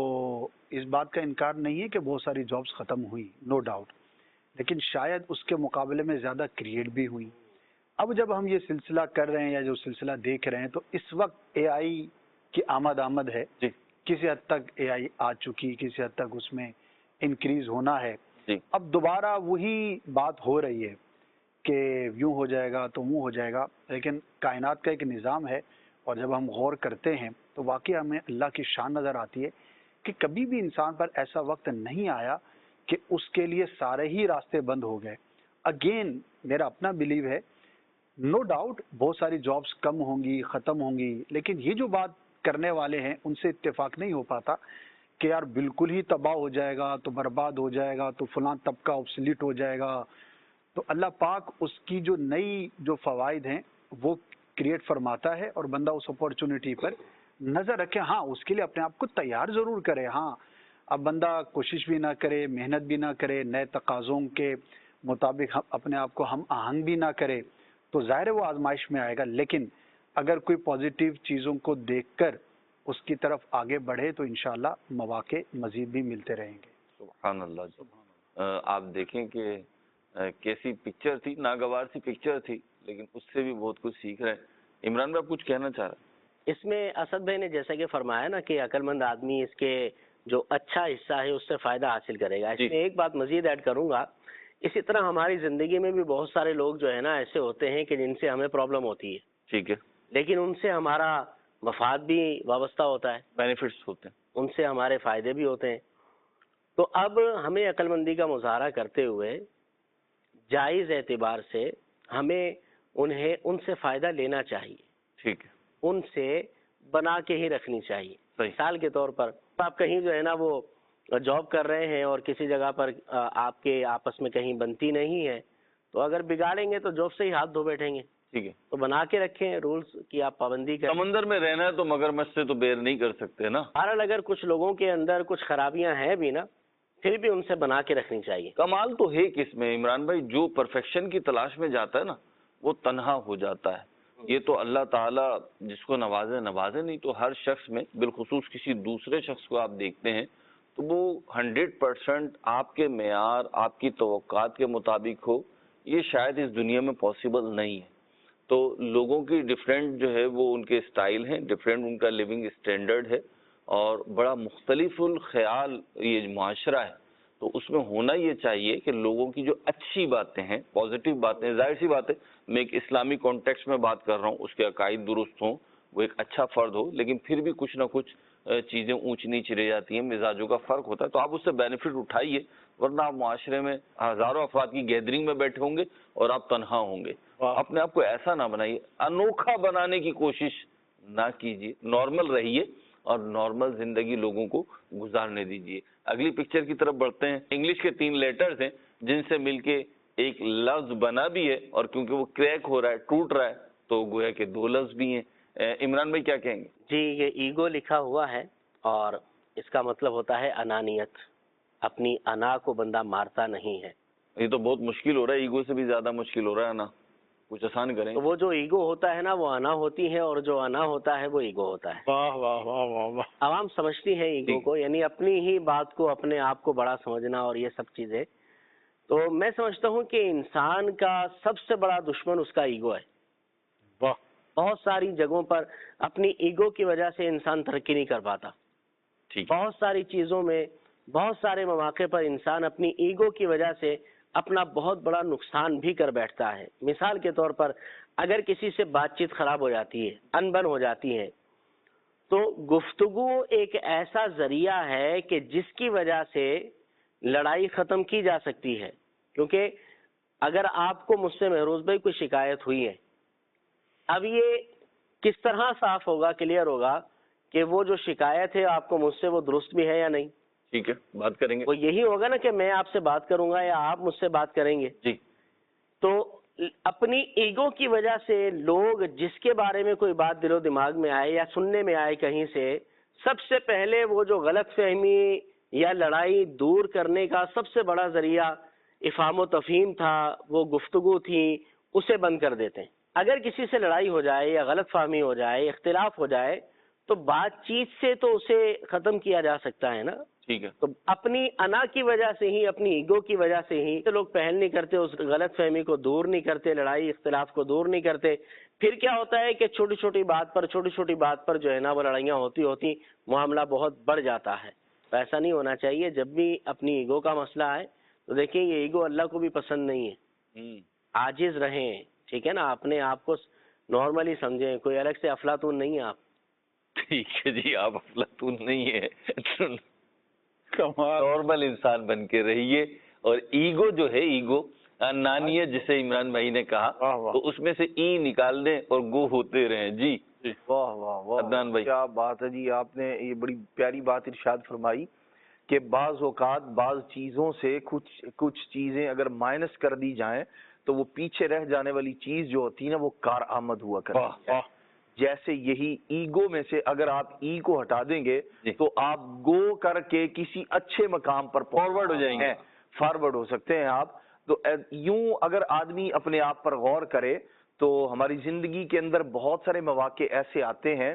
اس بات کا انکار نہیں ہے کہ بہت ساری جابس ختم ہوئی، نو ڈاؤٹ، لیکن شاید اس کے مقابلے میں زیادہ کریٹ بھی ہوئی۔ اب جب ہم یہ سلسلہ کر رہے ہیں یا جو سلسلہ دیکھ رہے ہیں تو اس وقت اے آئی کی آمد ہے، کسی حد تک اے آئی آ چکی، کسی حد تک اس میں انکریز ہونا ہے، جی اب دوبارہ وہی بات ہو رہی ہے کہ یوں ہو جائے گا تو وہ ہو جائے گا، لیکن کائنات کا ایک نظام ہے، اور جب ہم غور کرتے ہیں تو واقعی ہمیں اللہ کی شان نظر آتی ہے کہ کبھی بھی انسان پر ایسا وقت نہیں آیا کہ اس کے لیے سارے ہی راستے بند ہو گئے. اگین میرا اپنا بلیو ہے، نو ڈاؤٹ بہت ساری جابس کم ہوں گی، ختم ہوں گی، لیکن یہ جو بات کرنے والے ہیں ان سے اتفاق نہیں ہو پاتا کہ یار بالکل ہی تباہ ہو جائے گا تو برباد ہو جائے گا تو فلاں طبقہ آبسلیٹ ہو جائے گا. تو اللہ پاک اس کی جو نئی جو فوائد ہیں وہ کریٹ فرماتا ہے، اور بندہ اس اپورچونٹی پر نظر رکھے. ہاں اس کے لیے اپنے آپ کو تیار ضرور کرے. ہاں اب بندہ کوشش بھی نہ کرے، محنت بھی نہ کرے، نئے تقاضوں کے مطابق اپنے آپ کو ہم آہنگ بھی نہ کرے تو ظاہر ہے وہ آزمائش میں آئے گا. لیکن اگر کوئی پازیٹیو چیزوں کو دیکھ کر اس کی طرف آگے بڑھے تو انشاءاللہ مواقع مزید بھی ملتے رہیں گے. سبحان اللہ جی. آپ دیکھیں کہ کیسی پکچر تھی، ناگوار سی پکچر تھی، لیکن اس سے بھی بہت کچھ سیکھ رہے ہیں. عمران بھائی آپ کچھ کہنا چاہ رہے ہیں؟ اس میں اسد بھائی نے جیسا کہ فرمایا نا کہ عقل مند آدمی اس کے جو اچھا حصہ ہے اس سے فائدہ حاصل کرے گا. اس میں ایک بات مزید ایڈ کروں گا، اسی طرح ہماری زندگی میں بھی بہت سارے لوگ جو ہے نا ایسے ہوتے ہیں کہ جن سے ہمیں پرابلم ہوتی ہے، ٹھیک ہے، لیکن ان سے ہمارا مفاد بھی وابستہ ہوتا ہے، بینیفٹس ہوتے ہیں، ان سے ہمارے فائدے بھی ہوتے ہیں. تو اب ہمیں عقل مندی کا مظاہرہ کرتے ہوئے جائز اعتبار سے ہمیں ان سے فائدہ لینا چاہیے، ٹھیک ہے، ان سے بنا کے ہی رکھنی چاہیے. صحیح. مثال کے طور پر آپ کہیں جو ہے نا وہ جاب کر رہے ہیں اور کسی جگہ پر آپ کے آپس میں کہیں بنتی نہیں ہے، تو اگر بگاڑیں گے تو جاب سے ہی ہاتھ دھو بیٹھیں گے. ٹھیک ہے. تو بنا کے رکھیں رولز کی، آپ پابندی کریں. سمندر میں رہنا ہے تو مگرمچھ سے تو بیر نہیں کر سکتے نا. بہرحال اگر کچھ لوگوں کے اندر کچھ خرابیاں ہیں بھی نا، پھر بھی ان سے بنا کے رکھنی چاہیے. کمال تو ہے کس میں عمران بھائی، جو پرفیکشن کی تلاش میں جاتا ہے نا وہ تنہا ہو جاتا ہے. یہ تو اللہ تعالیٰ جس کو نوازے نوازے، نہیں تو ہر شخص میں، بالخصوص کسی دوسرے شخص کو آپ دیکھتے ہیں تو وہ 100% آپ کے معیار، آپ کی توقعات کے مطابق ہو، یہ شاید اس دنیا میں پاسبل نہیں ہے. تو لوگوں کی ڈیفرنٹ جو ہے وہ ان کے اسٹائل ہیں، ڈیفرنٹ ان کا لیونگ اسٹینڈرڈ ہے، اور بڑا مختلف الخیال یہ معاشرہ ہے. تو اس میں ہونا یہ چاہیے کہ لوگوں کی جو اچھی باتیں ہیں، پازیٹیو باتیں، ظاہر سی بات ہے میں ایک اسلامی کانٹیکسٹ میں بات کر رہا ہوں، اس کے عقائد درست ہوں، وہ ایک اچھا فرد ہو، لیکن پھر بھی کچھ نہ کچھ چیزیں اونچ نیچ رہ جاتی ہیں، مزاجوں کا فرق ہوتا ہے، تو آپ اس سے بینیفٹ اٹھائیے، ورنہ آپ معاشرے میں ہزاروں افراد کی گیدرنگ میں بیٹھے ہوں گے اور آپ تنہا ہوں گے. اپنے آپ کو ایسا نہ بنائیے، انوکھا بنانے کی کوشش نہ کیجیے، نارمل رہیے اور نارمل زندگی لوگوں کو گزارنے دیجیے. اگلی پکچر کی طرف بڑھتے ہیں. انگلش کے 3 لیٹرز ہیں جن سے مل کے ایک لفظ بنا بھی ہے، اور کیونکہ وہ کریک ہو رہا ہے، ٹوٹ رہا ہے، تو گویا کہ 2 لفظ بھی ہیں. عمران بھائی کیا کہیں گے؟ جی، یہ ایگو لکھا ہوا ہے اور اس کا مطلب ہوتا ہے انانیت. اپنی انا کو بندہ مارتا نہیں ہے. یہ تو بہت مشکل ہو رہا ہے، ایگو سے بھی زیادہ مشکل ہو رہا ہے نا، کچھ آسان کریں. تو وہ جو ایگو ہوتا ہے نا وہ انا ہوتی ہے، اور جو انا ہوتا ہے وہ ایگو ہوتا ہے. واہ واہ واہ واہ واہ. عوام سمجھتی ہے ایگو کو، یعنی اپنی ہی بات کو، اپنے آپ کو بڑا سمجھنا اور یہ سب چیزیں. تو میں سمجھتا ہوں کہ انسان کا سب سے بڑا دشمن اس کا ایگو ہے. واہ. بہت ساری جگہوں پر اپنی ایگو کی وجہ سے انسان ترقی نہیں کر پاتا. بہت ساری چیزوں میں، بہت سارے مواقع پر انسان اپنی ایگو کی وجہ سے اپنا بہت بڑا نقصان بھی کر بیٹھتا ہے. مثال کے طور پر اگر کسی سے بات چیت خراب ہو جاتی ہے، انبن ہو جاتی ہے، تو گفتگو ایک ایسا ذریعہ ہے کہ جس کی وجہ سے لڑائی ختم کی جا سکتی ہے. کیونکہ اگر آپ کو مجھ سے مہروز بھائی کوئی شکایت ہوئی ہے، اب یہ کس طرح صاف ہوگا، کلیئر ہوگا کہ وہ جو شکایت ہے آپ کو مجھ سے وہ درست بھی ہے یا نہیں. ٹھیک ہے، بات کریں گے. وہ یہی ہوگا نا کہ میں آپ سے بات کروں گا یا آپ مجھ سے بات کریں گے. جی. تو اپنی ایگو کی وجہ سے لوگ جس کے بارے میں کوئی بات دل و دماغ میں آئے یا سننے میں آئے کہیں سے، سب سے پہلے وہ جو غلط فہمی یا لڑائی دور کرنے کا سب سے بڑا ذریعہ افہام و تفہیم تھا، وہ گفتگو تھی، اسے بند کر دیتے ہیں. اگر کسی سے لڑائی ہو جائے یا غلط فہمی ہو جائے، اختلاف ہو جائے، تو بات چیت سے تو اسے ختم کیا جا سکتا ہے نا. ٹھیک ہے. تو اپنی انا کی وجہ سے ہی، اپنی ایگو کی وجہ سے ہی لوگ پہل نہیں کرتے، اس غلط فہمی کو دور نہیں کرتے، لڑائی اختلاف کو دور نہیں کرتے. پھر کیا ہوتا ہے کہ چھوٹی چھوٹی بات پر جو ہے نا وہ لڑائیاں ہوتی معاملہ بہت بڑھ جاتا ہے. تو ایسا نہیں ہونا چاہیے. جب بھی اپنی ایگو کا مسئلہ آئے تو دیکھیں یہ ایگو اللہ کو بھی پسند نہیں ہے. عاجز رہیں, ٹھیک ہے نا, اپنے آپ کو نارملی سمجھیں, کوئی الگ سے افلاطون نہیں ہے آپ. ٹھیک ہے جی, آپ افلاطون نہیں ہے, نارمل انسان بن کے رہیے. اور ایگو جو ہے, ایگو انانیت جسے عمران بھائی نے کہا, تو اس میں سے ای نکال دیں اور گو ہوتے رہیں. جی واہ واہ واہ, عدنان بھائی کیا بات ہے جی, آپ نے یہ بڑی پیاری بات ارشاد فرمائی کہ بعض اوقات بعض چیزوں سے کچھ چیزیں اگر مائنس کر دی جائیں تو وہ پیچھے رہ جانے والی چیز جو ہوتی ہے نا وہ کارآمد ہوا کرتی ہے. جیسے یہی ایگو میں سے اگر آپ ای کو ہٹا دیں گے تو آپ گو کر کے کسی اچھے مقام پر فارورڈ ہو جائیں گے, فارورڈ ہو سکتے ہیں آپ. تو یوں اگر آدمی اپنے آپ پر غور کرے تو ہماری زندگی کے اندر بہت سارے مواقع ایسے آتے ہیں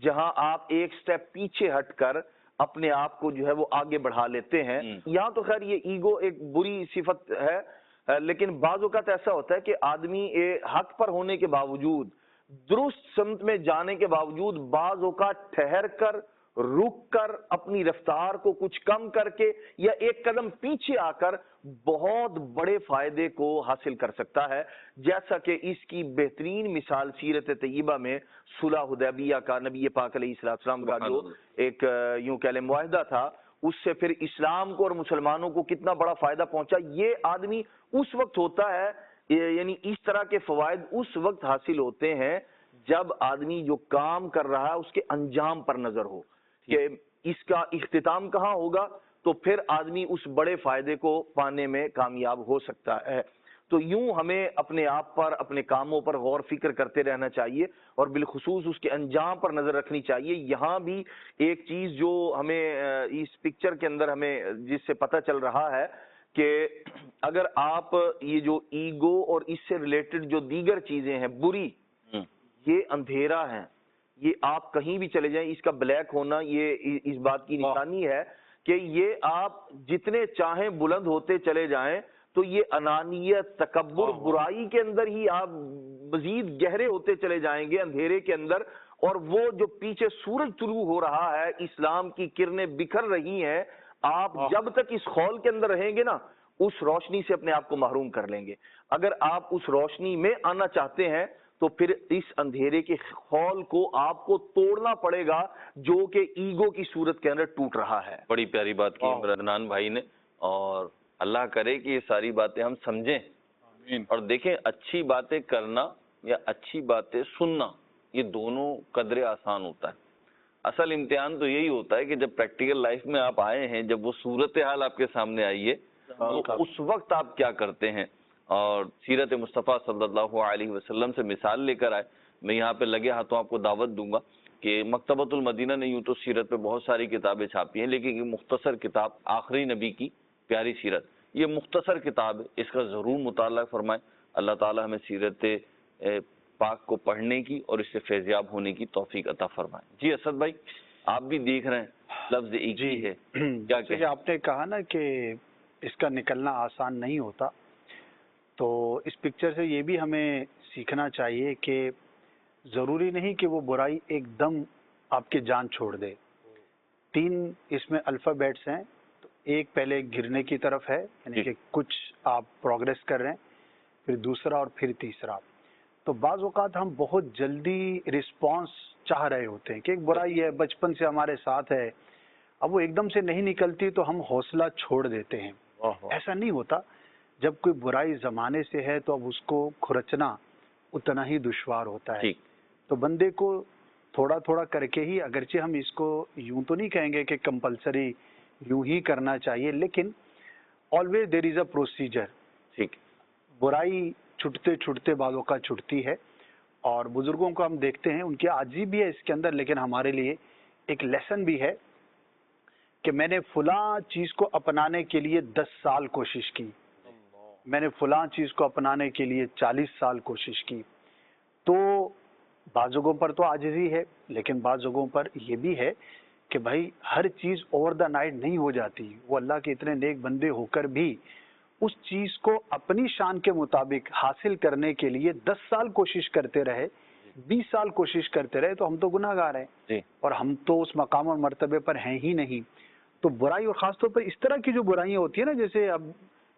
جہاں آپ ایک سٹیپ پیچھے ہٹ کر اپنے آپ کو جو ہے وہ آگے بڑھا لیتے ہیں. یہاں تو خیر یہ ایگو ایک بری صفت ہے, لیکن بعض اوقات ایسا ہوتا ہے کہ آدمی حق پر ہونے کے باوجود, درست سمت میں جانے کے باوجود, بعض اوقات ٹھہر کر, رک کر, اپنی رفتار کو کچھ کم کر کے یا ایک قدم پیچھے آ کر بہت بڑے فائدے کو حاصل کر سکتا ہے. جیسا کہ اس کی بہترین مثال سیرت طیبہ میں صلح حدیبیہ کا, نبی پاک علیہ السلام کا جو ایک یوں کہہ لیں معاہدہ تھا, اس سے پھر اسلام کو اور مسلمانوں کو کتنا بڑا فائدہ پہنچا. یہ آدمی اس وقت ہوتا ہے, یعنی اس طرح کے فوائد اس وقت حاصل ہوتے ہیں جب آدمی جو کام کر رہا ہے اس کے انجام پر نظر ہو کہ اس کا اختتام کہاں ہوگا, تو پھر آدمی اس بڑے فائدے کو پانے میں کامیاب ہو سکتا ہے. تو یوں ہمیں اپنے آپ پر, اپنے کاموں پر غور فکر کرتے رہنا چاہیے اور بالخصوص اس کے انجام پر نظر رکھنی چاہیے. یہاں بھی ایک چیز جو ہمیں اس پکچر کے اندر ہمیں جس سے پتہ چل رہا ہے کہ اگر آپ یہ جو ایگو اور اس سے ریلیٹڈ جو دیگر چیزیں ہیں بری, یہ اندھیرا ہیں, یہ آپ کہیں بھی چلے جائیں, اس کا بلیک ہونا یہ اس بات کی نشانی ہے کہ یہ آپ جتنے چاہیں بلند ہوتے چلے جائیں تو یہ انانیت, تکبر, برائی کے اندر ہی آپ مزید گہرے ہوتے چلے جائیں گے اندھیرے کے اندر. اور وہ جو پیچھے سورج طلوع ہو رہا ہے, اسلام کی کرنیں بکھر رہی ہیں, آپ جب تک اس خول کے اندر رہیں گے نا اس روشنی سے اپنے آپ کو محروم کر لیں گے. اگر آپ اس روشنی میں آنا چاہتے ہیں تو پھر اس اندھیرے کے خول کو آپ کو توڑنا پڑے گا جو کہ ایگو کی صورت کے اندر ٹوٹ رہا ہے. بڑی پیاری بات کی عدنان بھائی نے, اور اللہ کرے کہ یہ ساری باتیں ہم سمجھیں. اور دیکھیں, اچھی باتیں کرنا یا اچھی باتیں سننا یہ دونوں قدرے آسان ہوتا ہے. اصل امتحان تو یہی ہوتا ہے کہ جب پریکٹیکل لائف میں آپ آئے ہیں, جب وہ صورتحال آپ کے سامنے آئی ہے تو اس وقت آپ کیا کرتے ہیں. اور سیرت مصطفیٰ صلی اللہ علیہ وسلم سے مثال لے کر آئے. میں یہاں پہ لگے ہاتھوں آپ کو دعوت دوں گا کہ مکتبۃ المدینہ نے یوں تو سیرت پہ بہت ساری کتابیں چھاپی ہیں, لیکن یہ مختصر کتاب آخری نبی کی پیاری سیرت, یہ مختصر کتاب ہے, اس کا ضرور مطالعہ فرمائیں. اللہ تعالی ہمیں سیرت پاک کو پڑھنے کی اور اس سے فیضیاب ہونے کی توفیق عطا فرمائیں. جی اسد بھائی, آپ بھی دیکھ رہے ہیں لفظ ایک ہی ہے, کیا کہ آپ نے کہا نا کہ اس کا نکلنا آسان نہیں ہوتا, تو اس پکچر سے یہ بھی ہمیں سیکھنا چاہیے کہ ضروری نہیں کہ وہ برائی ایک دم آپ کی جان چھوڑ دے. 3 اس میں الفابیٹس ہیں, تو ایک پہلے گرنے کی طرف ہے, یعنی کہ کچھ آپ پروگریس کر رہے ہیں, پھر دوسرا اور پھر تیسرا. تو بعض اوقات ہم بہت جلدی رسپانس چاہ رہے ہوتے ہیں کہ ایک برائی ہے, بچپن سے ہمارے ساتھ ہے, اب وہ ایک دم سے نہیں نکلتی تو ہم حوصلہ چھوڑ دیتے ہیں. ایسا نہیں ہوتا. جب کوئی برائی زمانے سے ہے تو اب اس کو کھرچنا اتنا ہی دشوار ہوتا ہے. تو بندے کو تھوڑا تھوڑا کر کے ہی, اگرچہ ہم اس کو یوں تو نہیں کہیں گے کہ کمپلسری یوں ہی کرنا چاہیے, لیکن always there is a procedure. ٹھیک, برائی چھٹتے چھٹتے بعضوں کا چھٹتی ہے, اور بزرگوں کو ہم دیکھتے ہیں ان کی عاجزی بھی ہے اس کے اندر, لیکن ہمارے لیے ایک لیسن بھی ہے کہ میں نے فلاں چیز کو اپنانے کے لیے 10 سال کوشش کی, میں نے فلاں چیز کو اپنانے کے لیے 40 سال کوشش کی. تو بعض جگہوں پر تو عاجزی ہے, لیکن بعض جگہوں پر یہ بھی ہے کہ بھائی ہر چیز اوور دا نائٹ نہیں ہو جاتی. وہ اللہ کے اتنے نیک بندے ہو کر بھی اس چیز کو اپنی شان کے مطابق حاصل کرنے کے لیے 10 سال کوشش کرتے رہے, 20 سال کوشش کرتے رہے, تو ہم تو گناہ گار ہیں اور ہم تو اس مقام اور مرتبے پر ہیں ہی نہیں. تو برائی, اور خاص طور پر اس طرح کی جو برائیاں ہوتی ہیں نا, جیسے اب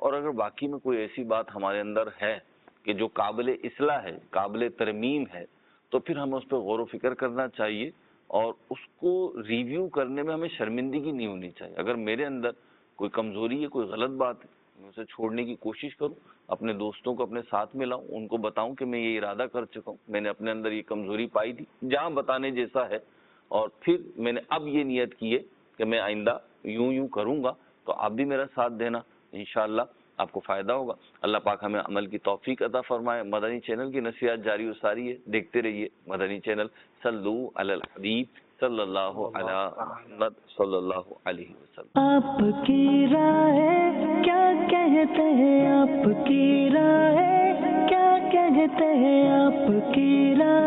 اور اگر باقی میں کوئی ایسی بات ہمارے اندر ہے کہ جو قابل اصلاح ہے، قابل ترمیم ہے، تو پھر ہمیں اس پہ غور و فکر کرنا چاہیے اور اس کو ریویو کرنے میں ہمیں شرمندگی نہیں ہونی چاہیے۔ اگر میرے اندر کوئی کمزوری ہے، کوئی غلط بات ہے، میں اسے چھوڑنے کی کوشش کروں، اپنے دوستوں کو اپنے ساتھ میں لاؤں، ان کو بتاؤں کہ میں یہ ارادہ کر چکا ہوں، میں نے اپنے اندر یہ کمزوری پائی تھی جہاں بتانے جیسا ہے، اور پھر میں نے اب یہ نیت کی ہے کہ میں آئندہ یوں کروں گا، تو آپ بھی میرا ساتھ دینا، انشاءاللہ آپ کو فائدہ ہوگا۔ اللہ پاک ہمیں عمل کی توفیق عطا فرمائے۔ مدنی چینل کی نصیحت جاری و ساری ہے، دیکھتے رہیے مدنی چینل۔ صلو علی الحبیب صلی اللہ علی محمد صلی اللہ علیہ وسلم۔ آپ کی رائے کیا کہتے ہیں، آپ کی رائے کیا کہتے ہیں، آپ کی رائے